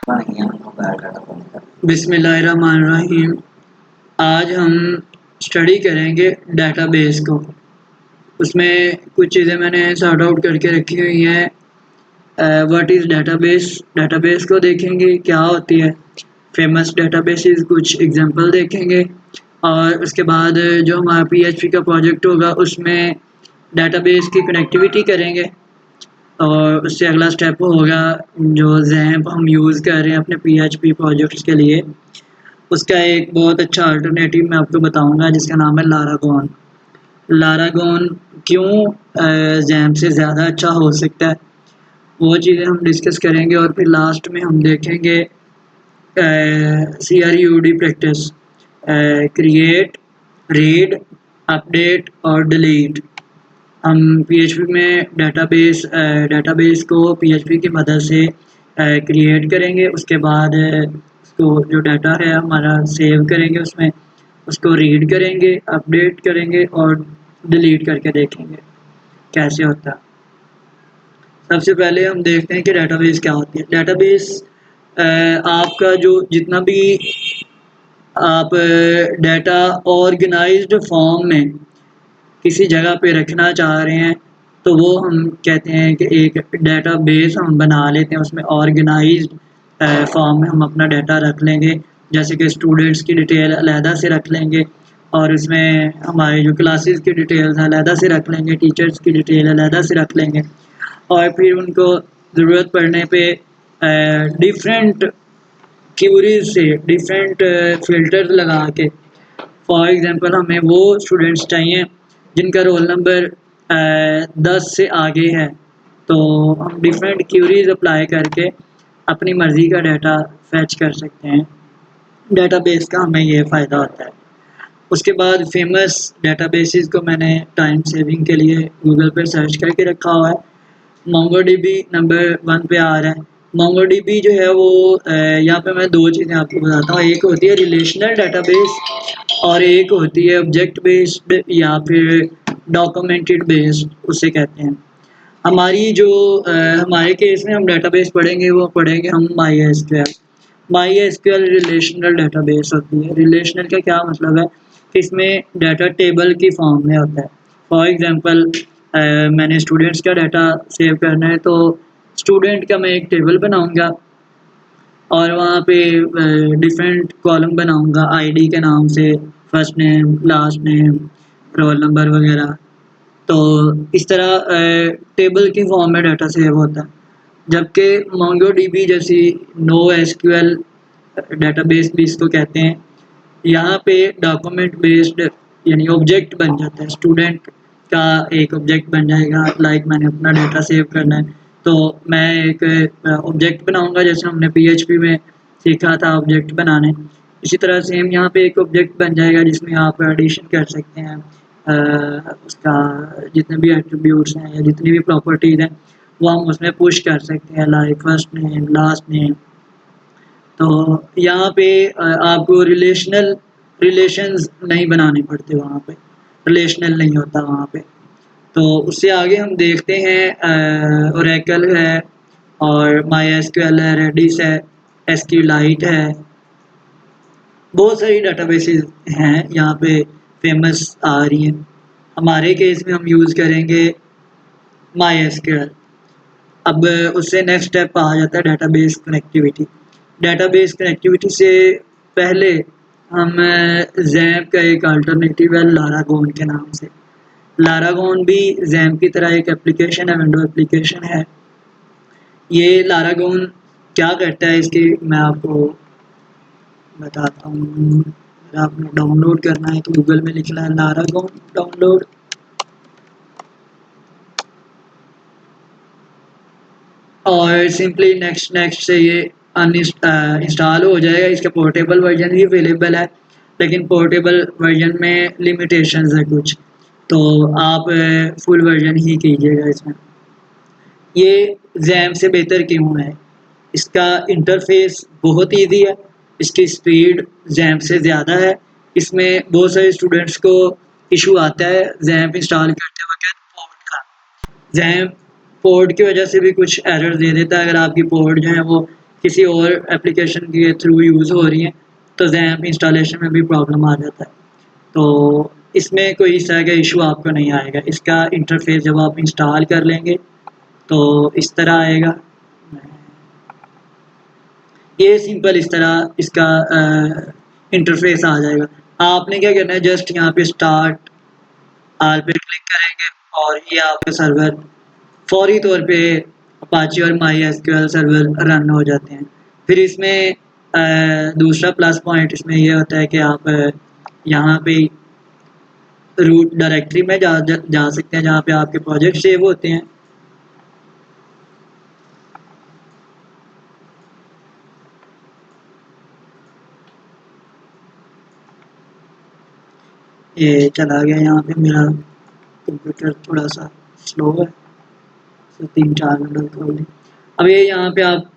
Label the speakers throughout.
Speaker 1: बिस्मिल्लाहिर्रहमानिर्रहीम। आज हम स्टडी करेंगे डेटाबेस को। उसमें कुछ चीज़ें मैंने सॉर्ट आउट करके रखी हुई हैं। व्हाट इज़ डेटाबेस, डेटाबेस को देखेंगे क्या होती है, फेमस डेटाबेसेस कुछ एग्जांपल देखेंगे, और उसके बाद जो हमारा पीएचपी का प्रोजेक्ट होगा उसमें डेटाबेस की कनेक्टिविटी करेंगे। और उससे अगला स्टेप होगा जो ज़ैम्प हम यूज़ कर रहे हैं अपने पीएचपी प्रोजेक्ट्स के लिए, उसका एक बहुत अच्छा अल्टरनेटिव मैं आपको बताऊंगा जिसका नाम है लारागोन। लारागोन क्यों जैम से ज़्यादा अच्छा हो सकता है, वो चीज़ें हम डिस्कस करेंगे। और फिर लास्ट में हम देखेंगे CRUD practice, create, read, update और डिलीट। हम पीएचपी में डेटाबेस को पीएचपी की मदद से क्रिएट करेंगे। उसके बाद उसको जो डाटा है हमारा सेव करेंगे, उसमें उसको रीड करेंगे, अपडेट करेंगे और डिलीट करके देखेंगे कैसे होता है। सबसे पहले हम देखते हैं कि डेटाबेस क्या होती है। डेटाबेस आपका जो जितना भी आप डाटा ऑर्गेनाइज्ड फॉर्म में किसी जगह पे रखना चाह रहे हैं तो वो हम कहते हैं कि एक डेटाबेस हम बना लेते हैं। उसमें ऑर्गेनाइज्ड फॉर्म में हम अपना डाटा रख लेंगे, जैसे कि स्टूडेंट्स की डिटेल अलहदा से रख लेंगे, और इसमें हमारे जो क्लासेस की डिटेल्स अलहदा से रख लेंगे, टीचर्स की डिटेल अलहदा से रख लेंगे, और फिर उनको ज़रूरत पड़ने पे डिफरेंट क्यूरीज से डिफरेंट फ़िल्टर्स लगा के, फॉर एग्ज़ाम्पल हमें वो स्टूडेंट्स चाहिए जिनका रोल नंबर 10 से आगे है, तो हम डिफरेंट क्यूरीज अप्लाई करके अपनी मर्ज़ी का डाटा फैच कर सकते हैं। डेटाबेस का हमें ये फ़ायदा होता है। उसके बाद फेमस डेटाबेसेस को मैंने टाइम सेविंग के लिए गूगल पर सर्च करके रखा हुआ है। मोंगोडीबी नंबर 1 पे आ रहा है। मोंगोडीबी जो है वो यहाँ पे मैं दो चीज़ें आपको बताता हूँ। एक होती है रिलेशनल डेटाबेस और एक होती है ऑब्जेक्ट बेस्ड या फिर डॉक्यूमेंटेड बेस्ड, उसे कहते हैं। हमारी जो हमारे केस में हम डेटाबेस पढ़ेंगे वो पढ़ेंगे हम MySQL. MySQL relational database होती है। रिलेशनल का क्या मतलब है कि इसमें डाटा टेबल की फॉर्म में होता है। फॉर एग्ज़ाम्पल मैंने स्टूडेंट्स का डाटा सेव करना है तो स्टूडेंट का मैं एक टेबल बनाऊंगा और वहाँ पे डिफरेंट कॉलम बनाऊंगा आईडी के नाम से, first name, last name, roll number वगैरह। तो इस तरह टेबल की फॉर्म में डाटा सेव होता है। जबकि मोंगोडीबी जैसी नो एसक्यूएल डेटाबेस भी इसको कहते हैं, यहाँ पे डॉक्यूमेंट बेस्ड यानी ऑब्जेक्ट बन जाता है। स्टूडेंट का एक ऑब्जेक्ट बन जाएगा। लाइक मैंने अपना डाटा सेव करना है तो मैं एक ऑब्जेक्ट बनाऊंगा, जैसे हमने पीएचपी में सीखा था ऑब्जेक्ट बनाने। इसी तरह सेम यहाँ पे एक ऑब्जेक्ट बन जाएगा जिसमें आप एडिशन कर सकते हैं उसका जितने भी एट्रीब्यूट्स हैं या जितनी भी प्रॉपर्टीज़ हैं वो हम उसमें पुश कर सकते हैं, like first name, last name. तो यहाँ पे आपको रिलेशंस नहीं बनाने पड़ते, वहाँ पे रिलेशनल नहीं होता वहाँ पे। तो उससे आगे हम देखते हैं ओरेकल है और माई एसक्यूएल है, रेडिस है, एसक्यूलाइट है। बहुत सारी डेटाबेसेस हैं यहाँ पे फेमस आ रही हैं। हमारे केस में हम यूज़ करेंगे माई एसक्यूएल। अब उससे नेक्स्ट स्टेप आ जाता है डेटाबेस कनेक्टिविटी। डेटाबेस कनेक्टिविटी से पहले हम जैम्प का एक अल्टरनेटिव है लारागोन के नाम से। लारागोन भी जैम्प की तरह एक एप्लीकेशन है, विंडो एप्लीकेशन है। ये लारागोन क्या करता है इसकी मैं आपको बताता हूँ। अगर आपने डाउनलोड करना है तो गूगल में लिखना है लारागोन डाउनलोड, और सिंपली नेक्स्ट नेक्स्ट से ये इंस्टॉल हो जाएगा। इसका पोर्टेबल वर्जन भी अवेलेबल है, लेकिन पोर्टेबल वर्जन में लिमिटेशंस है कुछ, तो आप फुल वर्जन ही कीजिएगा इसमें। ये जैम से बेहतर क्यों है? इसका इंटरफेस बहुत ईजी है, इसकी स्पीड जैम से ज़्यादा है। इसमें बहुत सारे स्टूडेंट्स को इशू आता है जैम इंस्टॉल करते वक्त पोर्ट का। जैम पोर्ट की वजह से भी कुछ एरर दे देता है। अगर आपकी पोर्ट जो है वो किसी और एप्लीकेशन के थ्रू यूज़ हो रही हैं तो जैम्प इंस्टॉलेशन में भी प्रॉब्लम आ जाता है। तो इसमें कोई इस तरह का इशू आपको नहीं आएगा। इसका इंटरफेस जब आप इंस्टॉल कर लेंगे तो इस तरह आएगा। ये सिंपल इस तरह इसका इंटरफेस आ जाएगा। आपने क्या करना है, जस्ट यहाँ पे स्टार्ट आल पे क्लिक करेंगे और ये आपका सर्वर फौरी तौर पे अपाचे और माई एसक्यूएल सर्वर रन हो जाते हैं। फिर इसमें दूसरा प्लस पॉइंट इसमें ये होता है कि आप यहाँ पे रूट डायरेक्टरी में जा सकते हैं जहाँ पे आपके प्रोजेक्ट सेव होते हैं। ये चला गया, यहाँ पे मेरा कंप्यूटर थोड़ा सा स्लो है तो 3-4 मिनट खोल ली। अब ये यहाँ पे आप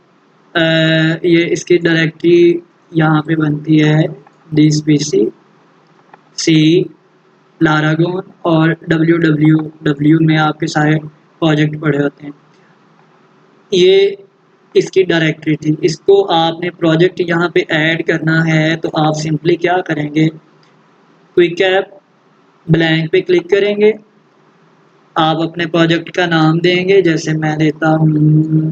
Speaker 1: ये इसकी डायरेक्टरी यहाँ पे बनती है DSPC C लारागोन और www में आपके सारे प्रोजेक्ट पड़े होते हैं। ये इसकी डायरेक्टरी थी। इसको आपने प्रोजेक्ट यहाँ पे ऐड करना है तो आप सिंपली क्या करेंगे, क्विक ऐप ब्लैंक पे क्लिक करेंगे। आप अपने प्रोजेक्ट का नाम देंगे, जैसे मैं देता हूँ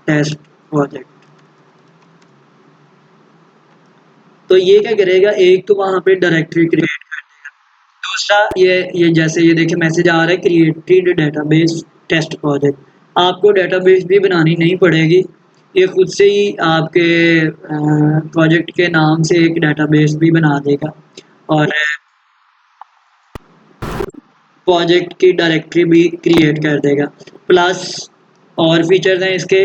Speaker 1: टेस्ट प्रोजेक्ट। तो ये क्या करेगा, एक तो वहाँ पे डायरेक्टरी क्रिएट कर देगा। दूसरा ये जैसे ये देखिए मैसेज आ रहा है क्रिएटेड डेटाबेस टेस्ट प्रोजेक्ट। आपको डेटाबेस भी बनानी नहीं पड़ेगी, ये खुद से ही आपके प्रोजेक्ट के नाम से एक डेटाबेस भी बना देगा और प्रोजेक्ट की डायरेक्टरी भी क्रिएट कर देगा। प्लस और फीचर्स हैं इसके,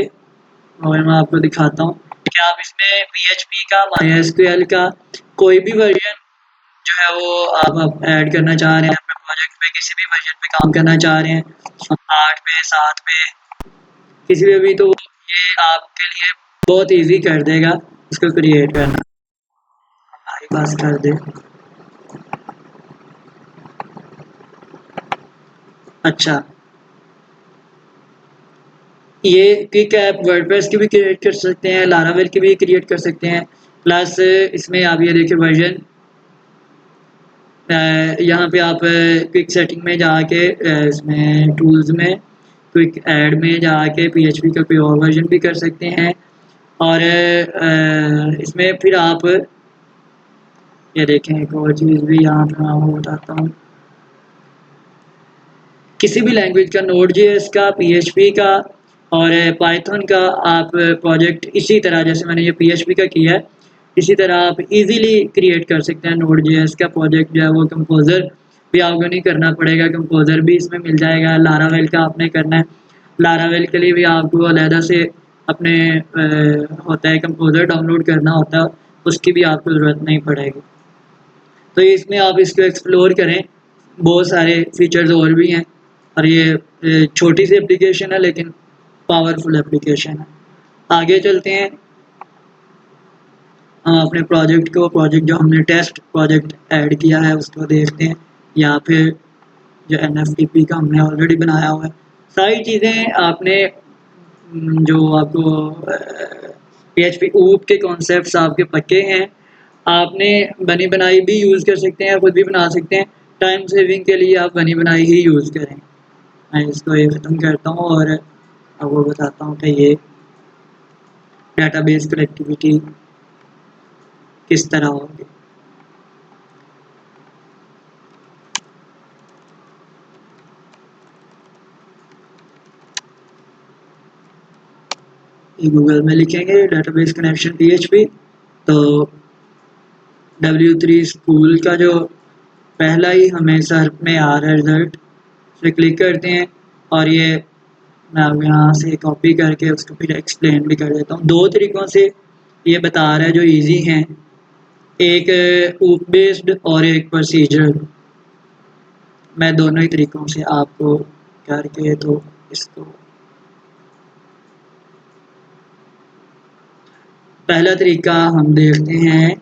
Speaker 1: और मैं आपको दिखाता हूँ कि आप इसमें PHP का MySQL का कोई भी वर्जन जो है वो आप ऐड करना चाह रहे हैं अपने प्रोजेक्ट पे, किसी भी वर्जन पे काम करना चाह रहे हैं 8 पे 7 पे किसी पे भी, तो ये आपके लिए बहुत इजी कर देगा इसको क्रिएट करना। हमारी पास कर दे। अच्छा, ये क्विक ऐप वर्डप्रेस की भी क्रिएट कर सकते हैं, लारावेल की भी क्रिएट कर सकते हैं। प्लस इसमें आप ये देखिए वर्जन यहाँ पे आप क्विक सेटिंग में जाके इसमें टूल्स में क्विक ऐड में जाके PHP का कोई और वर्जन भी कर सकते हैं। और इसमें फिर आप ये देखें एक और चीज़ भी यहाँ पे मैं आपको बताता हूँ, किसी भी लैंग्वेज का Node.js का PHP का और पाइथन का आप प्रोजेक्ट इसी तरह जैसे मैंने ये PHP का किया है इसी तरह आप इजीली क्रिएट कर सकते हैं। Node.js का प्रोजेक्ट जो है वो कंपोज़र भी आपको नहीं करना पड़ेगा, कंपोज़र भी इसमें मिल जाएगा। लारावेल का आपने करना है, लारावेल के लिए भी आपको अलहदा से अपने होता है कंपोज़र डाउनलोड करना होता है, उसकी भी आपको ज़रूरत नहीं पड़ेगी। तो इसमें आप इसको एक्सप्लोर करें, बहुत सारे फीचर्स और भी हैं और ये छोटी सी एप्लीकेशन है लेकिन पावरफुल एप्लीकेशन है। आगे चलते हैं, हम अपने प्रोजेक्ट जो हमने टेस्ट प्रोजेक्ट ऐड किया है उसको देखते हैं, या फिर जो NFTP का हमने ऑलरेडी बनाया हुआ है। सारी चीज़ें आपने जो आपको PHP ऊप के कॉन्सेप्ट्स आपके पक्के हैं, आपने बनी बनाई भी यूज़ कर सकते हैं, खुद भी बना सकते हैं। टाइम सेविंग के लिए आप बनी बनाई ही यूज़ करें। मैं इसको ये ख़त्म करता हूँ और आपको बताता हूँ कि ये डेटाबेस कनेक्टिविटी किस तरह होगी। गूगल में लिखेंगे डेटाबेस कनेक्शन PHP, तो W3 स्कूल का जो पहला ही हमें सर्च में आ रहा है रिज़ल्ट, उस पर क्लिक करते हैं और ये मैं अब यहाँ से कॉपी करके उसको फिर एक्सप्लेन भी कर देता हूँ। 2 तरीक़ों से ये बता रहा है जो इजी हैं, एक ऊप बेस्ड और एक प्रोसीजरल। मैं दोनों ही तरीक़ों से आपको करके तो इसको पहला तरीका हम देखते हैं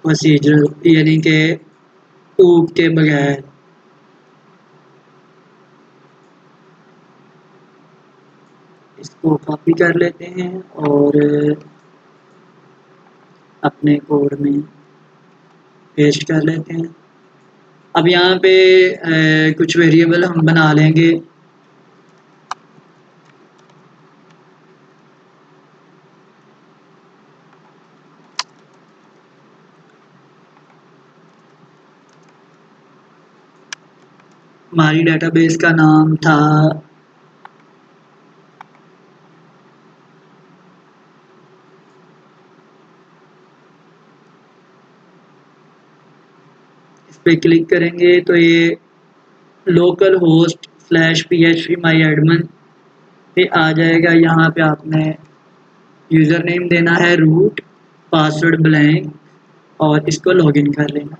Speaker 1: प्रोसीजरल, यानी कि ऊप के बगैर। को कॉपी कर लेते हैं और अपने कोड में पेस्ट कर लेते हैं। अब यहाँ पे कुछ वेरिएबल हम बना लेंगे। हमारी डेटाबेस का नाम था इस पे क्लिक करेंगे तो ये लोकल होस्ट स्लैश php माई एडमिन पे आ जाएगा। यहाँ पे आपने यूज़र नेम देना है रूट, पासवर्ड ब्लैंक और इसको लॉगिन कर लेना।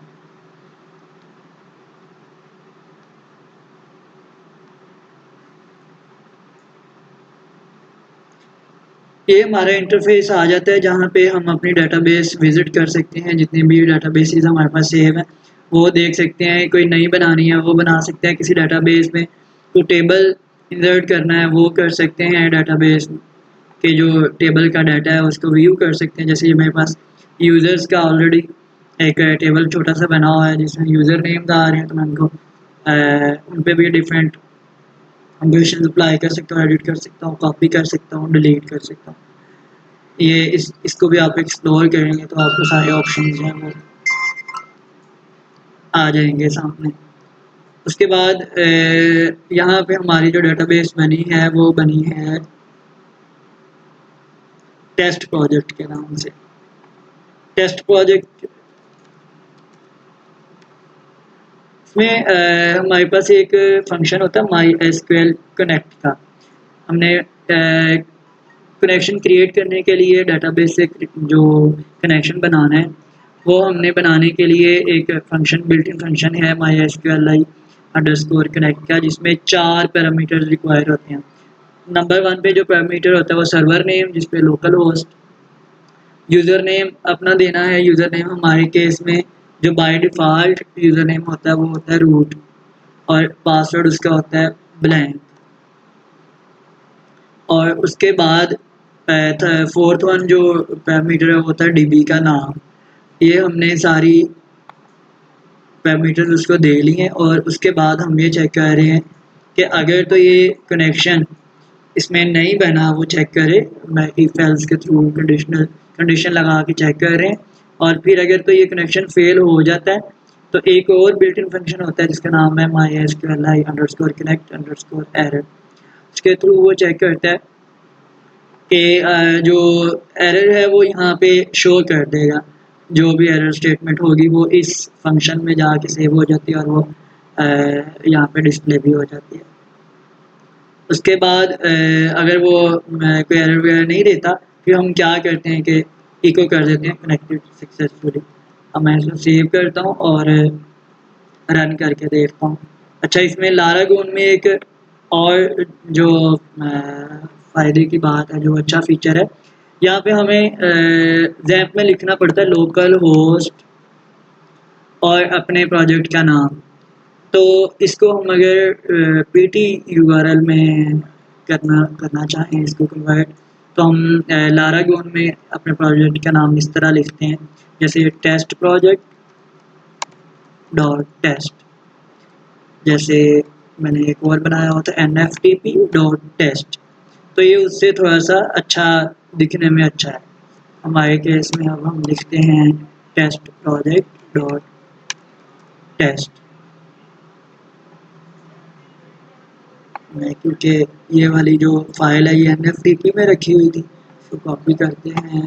Speaker 1: ये हमारा इंटरफेस आ जाता है जहाँ पे हम अपनी डेटाबेस विजिट कर सकते हैं। जितनी भी डेटाबेसेस हमारे पास सेव है वो देख सकते हैं। कोई नई बनानी है वो बना सकते हैं किसी डेटाबेस में। तो टेबल इंसर्ट करना है वो कर सकते हैं। डेटाबेस के जो टेबल का डाटा है उसको व्यू कर सकते हैं। जैसे ये मेरे पास यूज़र्स का ऑलरेडी एक टेबल छोटा सा बना हुआ है जिसमें यूज़र नेम का आ रहे हैं, तो मैं उनको उन पर भी डिफरेंट फंक्शन अप्लाई कर सकता हूँ, एडिट कर सकता हूँ, कॉपी कर सकता हूँ, डिलीट कर सकता हूँ। ये इसको भी आप एक्सप्लोर करेंगे तो आपको सारे ऑप्शंस हैं वो आ जाएंगे सामने। उसके बाद यहाँ पे हमारी जो डेटाबेस बनी है वो बनी है टेस्ट प्रोजेक्ट के नाम से। टेस्ट प्रोजेक्ट में हमारे पास एक फंक्शन होता है माई एसक्यूएल कनेक्ट का। हमने कनेक्शन क्रिएट करने के लिए डेटाबेस से जो कनेक्शन बनाना है वो हमने बनाने के लिए एक फंक्शन बिल्ट इन फंक्शन है my SQL I underscore connect का, जिसमें 4 पैरामीटर्स रिक्वायर होते हैं। नंबर 1 पे जो पैरामीटर होता है वो सर्वर नेम, जिसपे लोकल होस्ट। यूज़र नेम अपना देना है। यूज़र नेम हमारे केस में जो बाय डिफ़ॉल्ट यूज़र नेम होता है वो होता है रूट और पासवर्ड उसका होता है ब्लैंक। और उसके बाद फोर्थ वन जो पैरामीटर है वो होता है डीबी का नाम। ये हमने सारी पैरामीटर्स उसको दे लिए और उसके बाद हम ये चेक कर रहे हैं कि अगर तो ये कनेक्शन इसमें नहीं बना वो चेक करे। मैं इफ एल्स के थ्रू कंडीशन लगा के चेक कर रहे हैं। और फिर अगर तो ये कनेक्शन फेल हो जाता है तो एक और बिल्ट इन फंक्शन होता है जिसका नाम है my SQL I underscore connect underscore error. उसके थ्रू वो चेक करता है कि जो एरर है वो यहाँ पे शो कर देगा। जो भी एरर स्टेटमेंट होगी वो इस फंक्शन में जाके सेव हो जाती है और वो यहाँ पे डिस्प्ले भी हो जाती है। उसके बाद अगर वो कोई एरर वगैरह नहीं देता फिर हम क्या करते हैं कि इको कर देते हैं कनेक्टेड सक्सेसफुली। अब मैं इसको सेव करता हूँ और रन करके देखता हूँ। अच्छा, इसमें लारागोन में एक और जो फ़ायदे की बात है, जो अच्छा फीचर है, यहाँ पे हमें ज़ैम्प में लिखना पड़ता है लोकल होस्ट और अपने प्रोजेक्ट का नाम। तो इसको हम अगर पीटी यूआरएल में करना चाहें इसको कन्वर्ट, तो हम लारागोन में अपने प्रोजेक्ट का नाम इस तरह लिखते हैं जैसे टेस्ट प्रोजेक्ट डॉट टेस्ट। जैसे मैंने एक और बनाया होता है nftp डॉट टेस्ट। तो ये उससे थोड़ा सा अच्छा दिखने में अच्छा है। हमारे केस में अब हम लिखते हैं टेस्ट प्रोजेक्ट डॉट टेस्ट। मैं क्योंकि ये वाली जो फाइल है ये nftp में रखी हुई थी, इसको कॉपी करते हैं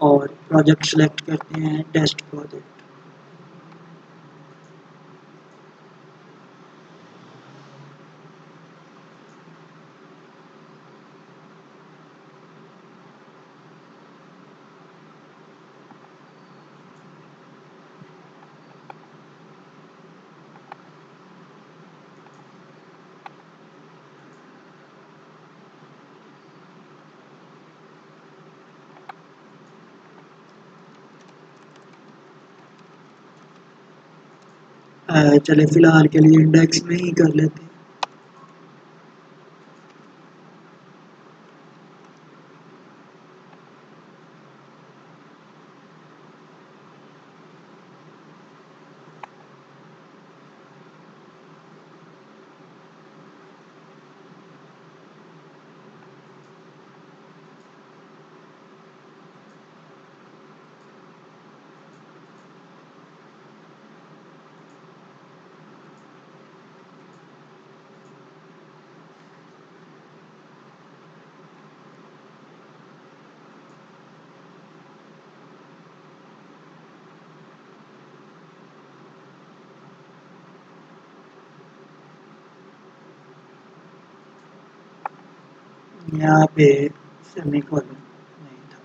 Speaker 1: और प्रोजेक्ट सेलेक्ट करते हैं टेस्ट प्रोजेक्ट। चले फ़िलहाल के लिए इंडेक्स में ही कर लेते हैं। यहाँ पे सेमीकोलन नहीं था।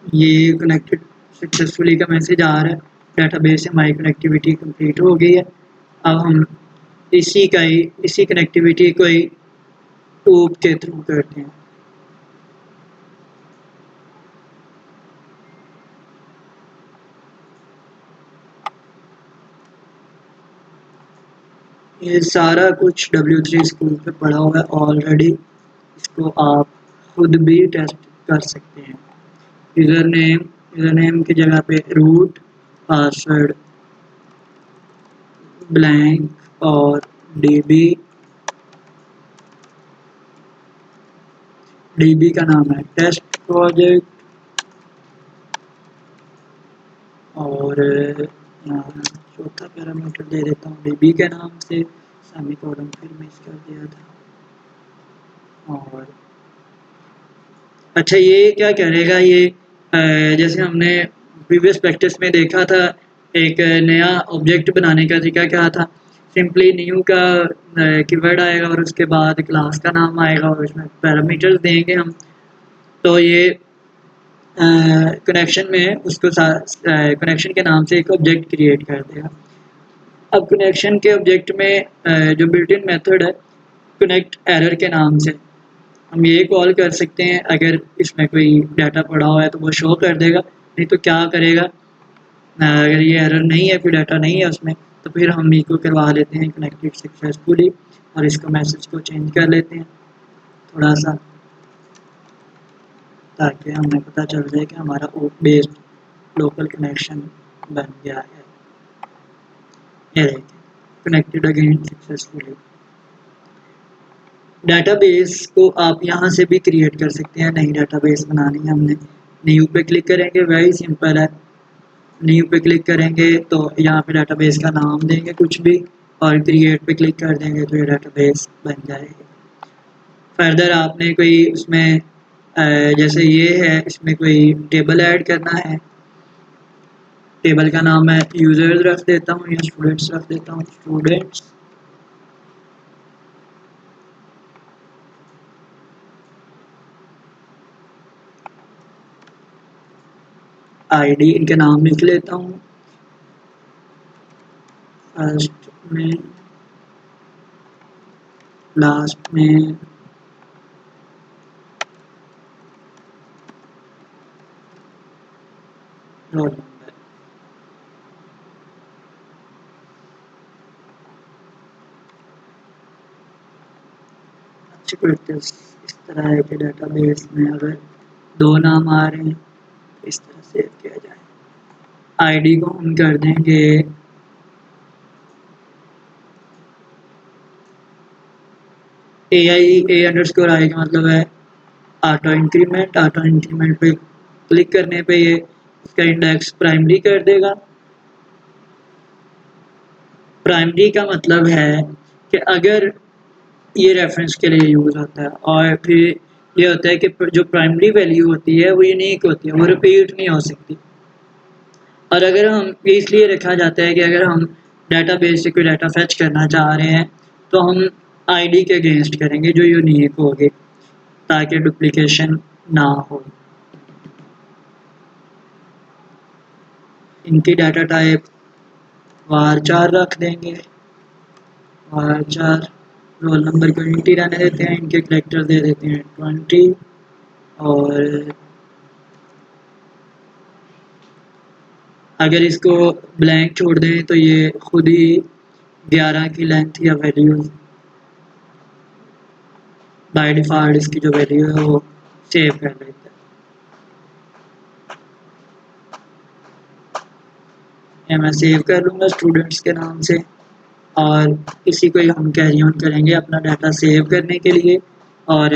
Speaker 1: ये कनेक्टेड सक्सेसफुली का मैसेज आ रहा है, डेटाबेस से हमारी कनेक्टिविटी कंप्लीट हो गई है। अब हम इसी कनेक्टिविटी को ही टूब के थ्रू करते हैं। ये सारा कुछ W3 स्कूल पे पढ़ा हुआ है ऑलरेडी, इसको आप खुद भी टेस्ट कर सकते हैं। यूज़र नेम की जगह पे रूट, पासवर्ड ब्लैंक और डीबी का नाम है टेस्ट प्रोजेक्ट, और चौथा पैरामीटर दे देता हूँ डीबी के नाम से, सेमीकोलन फिर मिस कर दिया था। और अच्छा, ये क्या करेगा, ये जैसे हमने प्रीवियस प्रैक्टिस में देखा था, एक नया ऑब्जेक्ट बनाने का तरीका क्या था, सिंपली न्यू का कीवर्ड आएगा और उसके बाद क्लास का नाम आएगा और उसमें पैरामीटर्स देंगे हम। तो ये कनेक्शन में उसको कनेक्शन के नाम से एक ऑब्जेक्ट क्रिएट कर देगा। अब कनेक्शन के ऑब्जेक्ट में जो बिल्ट इन मेथड है कनेक्ट एरर के नाम से, हम ये कॉल कर सकते हैं। अगर इसमें कोई डाटा पड़ा हुआ है तो वो शो कर देगा, नहीं तो क्या करेगा, अगर ये एरर नहीं है, कोई डाटा नहीं है उसमें, तो फिर हम को करवा लेते हैं कनेक्टेड सक्सेसफुली और इसको मैसेज को चेंज कर लेते हैं थोड़ा सा, ताकि हमें पता चल जाए कि हमारा बेस्ड लोकल कनेक्शन बन गया है। ये देखिए, कनेक्टेड अगेन सक्सेसफुली। डाटाबेस को आप यहाँ से भी क्रिएट कर सकते हैं। नई डाटाबेस बनानी है हमने, न्यू पे क्लिक करेंगे, वेरी सिंपल है। न्यू पे क्लिक करेंगे तो यहाँ पे डाटाबेस का नाम देंगे कुछ भी और क्रिएट पे क्लिक कर देंगे तो ये डाटाबेस बन जाएगी। फर्दर आपने कोई उसमें जैसे ये है, इसमें कोई टेबल ऐड करना है, टेबल का नाम मैं यूजर्स रख देता हूँ या स्टूडेंट्स रख देता हूँ, स्टूडेंट्स। आईडी इनके नाम लिख लेता हूँ, फर्स्ट में, लास्ट में, रोल नंबर। अच्छी प्रैक्टिस इस तरह है कि डेटाबेस में अगर दो नाम आ रहे हैं तो इस तरह सेव किया जाए। आईडी को हम कर देंगे A का मतलब है ऑटो इंक्रीमेंट। ऑटो इंक्रीमेंट पे क्लिक करने पे ये इसका इंडेक्स प्राइमरी कर देगा। प्राइमरी का मतलब है कि अगर ये रेफरेंस के लिए यूज़ होता है, और फिर ये होता है कि जो प्राइमरी वैल्यू होती है वो यूनिक होती है, वो रिपीट नहीं हो सकती। और अगर हम इसलिए रखा जाता है कि अगर हम डेटाबेस से कोई डाटा फैच करना चाह रहे हैं तो हम आईडी के अगेंस्ट करेंगे जो यूनिक होगी, ताकि डुप्लीकेशन ना हो। इनकी डाटा टाइप var4 रख देंगे, var4। रोल नंबर को 20 रहने देते हैं, इनके करेक्टर दे देते हैं 20, और अगर इसको ब्लैंक छोड़ दें तो ये खुद ही 11 की लेंथ या वैल्यू बाय डिफ़ॉल्ट इसकी जो वैल्यू है वो सेव कर लेता है। मैं सेव कर लूँगा स्टूडेंट्स के नाम से, और इसी को ही हम कैरी ऑन करेंगे अपना डाटा सेव करने के लिए और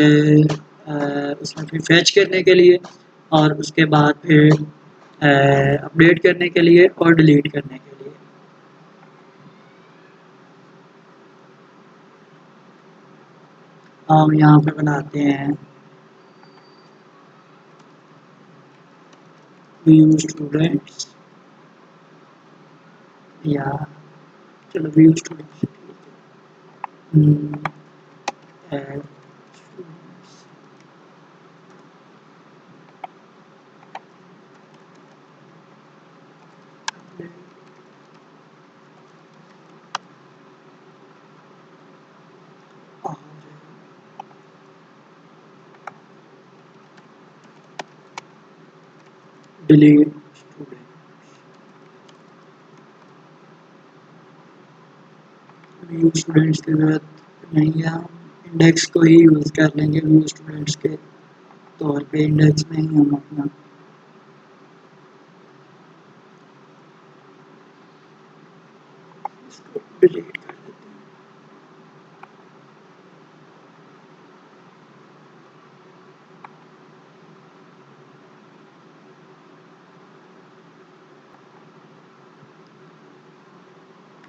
Speaker 1: उसमें फिर फैच करने के लिए, और उसके बाद फिर अपडेट करने के लिए और डिलीट करने के लिए। हम यहाँ पे बनाते हैं व्यू स्टूडेंट्स, या चलो view students add delete student view students की जरूरत नहीं है, हम इंडेक्स को ही यूज़ कर लेंगे व्यू स्टूडेंट्स के तौर पे। इंडेक्स में ही हम अपना इसको डिलीट कर देते हैं।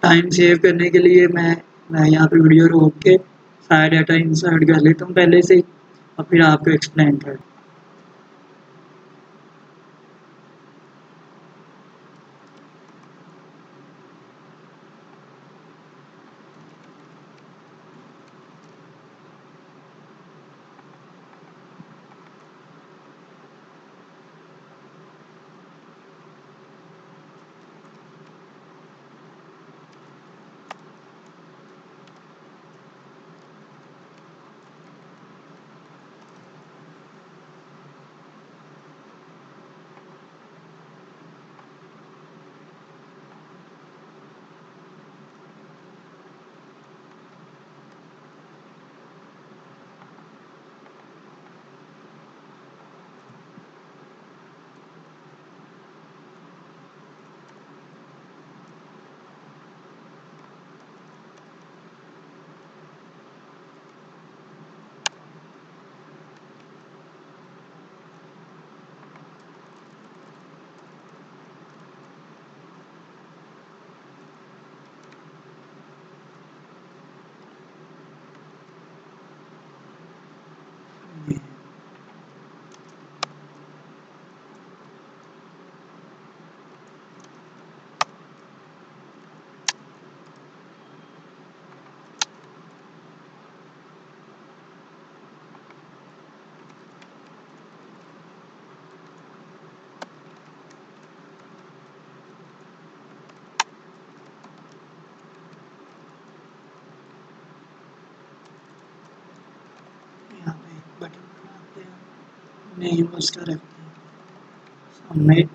Speaker 1: टाइम सेव करने के लिए मैं यहाँ पे वीडियो रोक के सारा डाटा इंसर्ट कर लेता हूँ पहले से ही और फिर आपको एक्सप्लेन कर। यहाँ पे एक बटन बनाते हैं, नेम उसका रखते हैं सबमिट,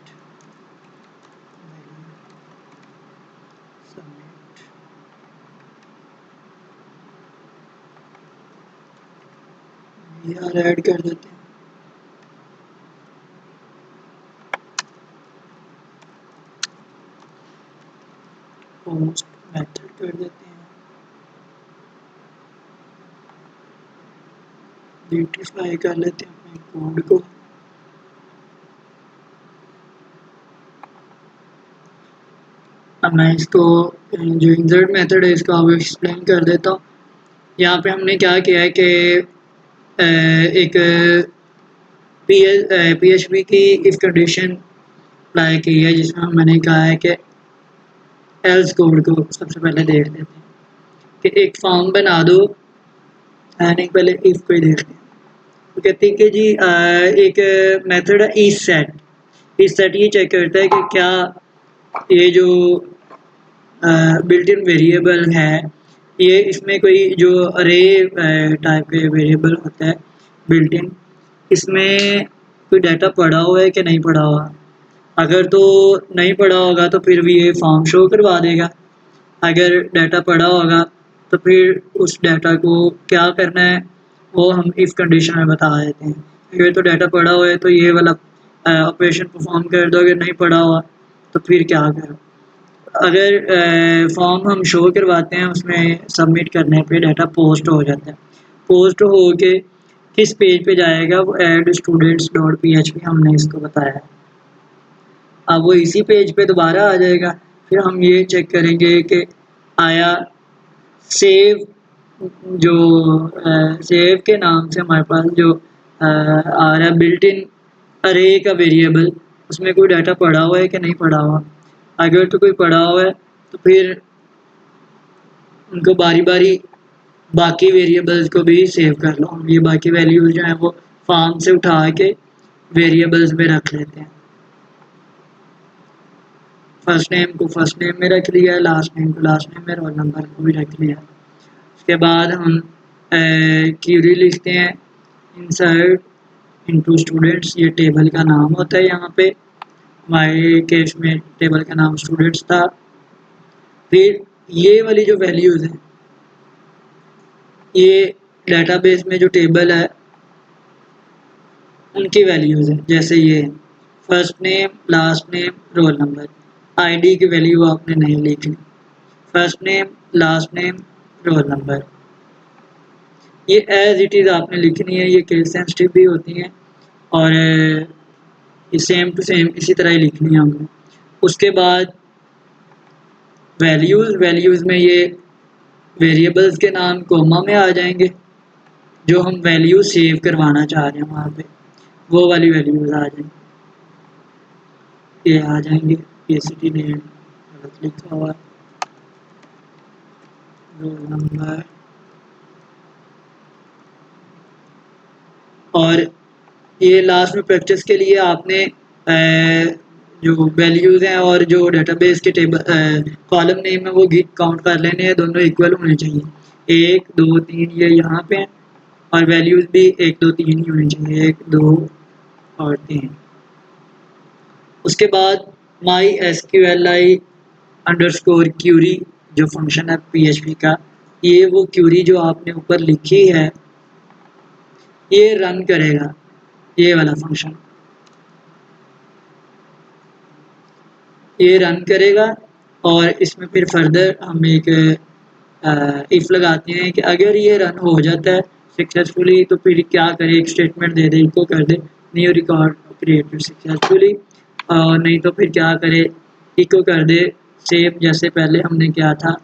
Speaker 1: सबमिट यार ऐड कर देते हैं। पोस्ट मेथड कर देते हैं, ब्यूटीफाई कर लेते हैं अपने कोड को। अब मैं इसको जो इंसर्ट मेथड है इसको आपको एक्सप्लेन कर देता हूँ। यहाँ पे हमने क्या किया है कि एक PHP की इफ कंडीशन अप्लाई की है जिसमें मैंने कहा है कि एल्स कोड को सबसे पहले देख लेते हैं कि एक फॉर्म बना दो, नहीं पहले इफ को ही देखते हैं। तो कहते हैं कि जी एक मेथड है इस सेट ये चेक करता है कि क्या ये जो बिल्ट इन वेरिएबल है ये इसमें कोई जो अरे टाइप के वेरिएबल होता है बिल्ट इन, इसमें कोई डाटा पड़ा हुआ है कि नहीं पड़ा हुआ। अगर तो नहीं पड़ा होगा तो फिर भी ये फॉर्म शो करवा देगा, अगर डाटा पड़ा होगा तो फिर उस डाटा को क्या करना है वो हम इफ़ कंडीशन में बता देते हैं। अगर तो डाटा पड़ा हुआ है तो ये वाला ऑपरेशन परफॉर्म कर दो, अगर नहीं पड़ा हुआ तो फिर क्या करो। अगर फॉर्म हम शो करवाते हैं उसमें सबमिट करने पे डाटा पोस्ट हो जाता है, पोस्ट हो के किस पेज पे जाएगा वो ऐड स्टूडेंट्स डॉट PHP हमने इसको बताया है। अब वो इसी पेज पे दोबारा आ जाएगा, फिर हम ये चेक करेंगे कि आया सेव जो सेव के नाम से हमारे पास जो आ रहा है बिल्ट इन अरे का वेरिएबल, उसमें कोई डाटा पड़ा हुआ है कि नहीं पड़ा हुआ। अगर तो कोई पड़ा हुआ है तो फिर उनको बारी बारी बाकी वेरिएबल्स को भी सेव कर लो। ये बाकी वैल्यूज जो हैं वो फॉर्म से उठा के वेरिएबल्स में रख लेते हैं। फर्स्ट नेम को फर्स्ट नेम में रख लिया, लास्ट नेम को लास्ट नेम में, रोल नंबर को भी रख लिया। उसके बाद हम क्यूरी लिखते हैं, इंसर्ट इनटू स्टूडेंट्स। ये टेबल का नाम होता है, यहाँ पे हमारे केस में टेबल का नाम स्टूडेंट्स था। फिर ये वाली जो वैल्यूज़ हैं, ये डेटाबेस में जो टेबल है उनकी वैल्यूज़ है। जैसे ये first name, last name, roll number. ID की वैल्यू आपने नहीं लिखनी, first name, last name, roll number. ये एज इट इज़ आपने लिखनी है। ये केस सेंसिटिव भी होती हैं और ये सेम टू सेम इसी तरह ही लिखनी है हमने। उसके बाद वैल्यूज़ में ये वेरिएबल्स के नाम कोमा में आ जाएंगे, जो हम वैल्यू सेव करवाना चाह रहे हैं वहाँ पे वो वाली वैल्यूज़ आ जाएंगी। ये आ जाएंगे, ये सिटी नेम गलत लिखा हुआ, रोल नंबर, और ये लास्ट में प्रैक्टिस के लिए आपने जो वैल्यूज़ हैं और जो डेटाबेस के टेबल कॉलम नेम है वो गिट काउंट कर लेने हैं, दोनों इक्वल होने चाहिए। 1 2 3 ये यहाँ पे हैं और वैल्यूज़ भी 1 2 3 ही होनी चाहिए, 1 2 और 3। उसके बाद माई SQLi अंडरस्कोर क्यूरी जो फंक्शन है PHP का, ये वो क्यूरी जो आपने ऊपर लिखी है ये रन करेगा, ये वाला फंक्शन ये रन करेगा। और इसमें फिर फर्दर हम एक इफ़ लगाते हैं कि अगर ये रन हो जाता है सक्सेसफुली तो फिर क्या करे, एक स्टेटमेंट दे दे, इनको कर they knew record created successfully, और नहीं तो फिर क्या करे, इको कर दे सेम जैसे पहले हमने किया था।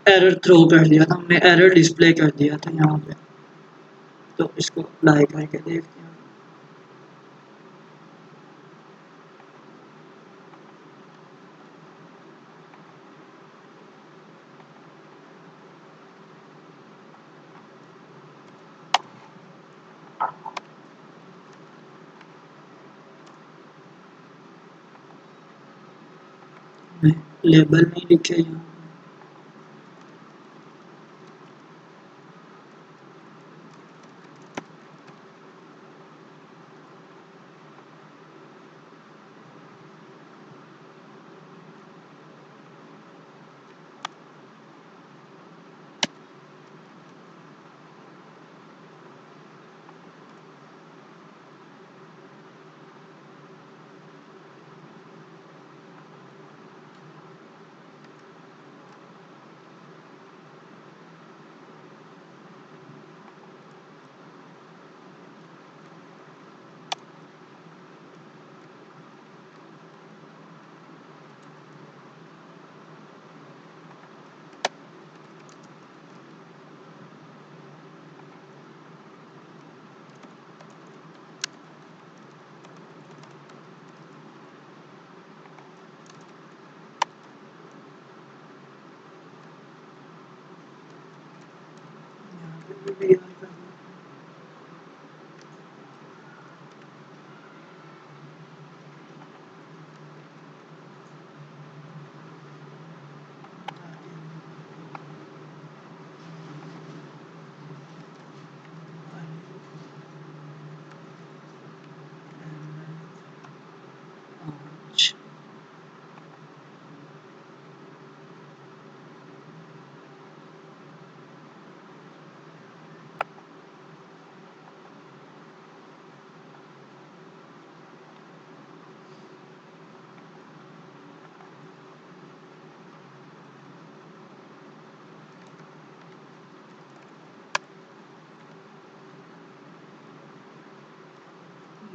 Speaker 1: एरर थ्रो कर दिया था हमने, एरर डिस्प्ले कर दिया था यहाँ पे। तो इसको अप्लाई करके देखते हैं। लेबल नहीं लिखे यहाँ।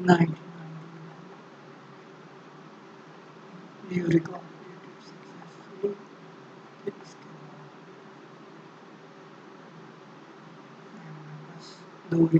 Speaker 1: नहीं, न्यू रिकॉर्ड सक्सेसफुली। दोगे।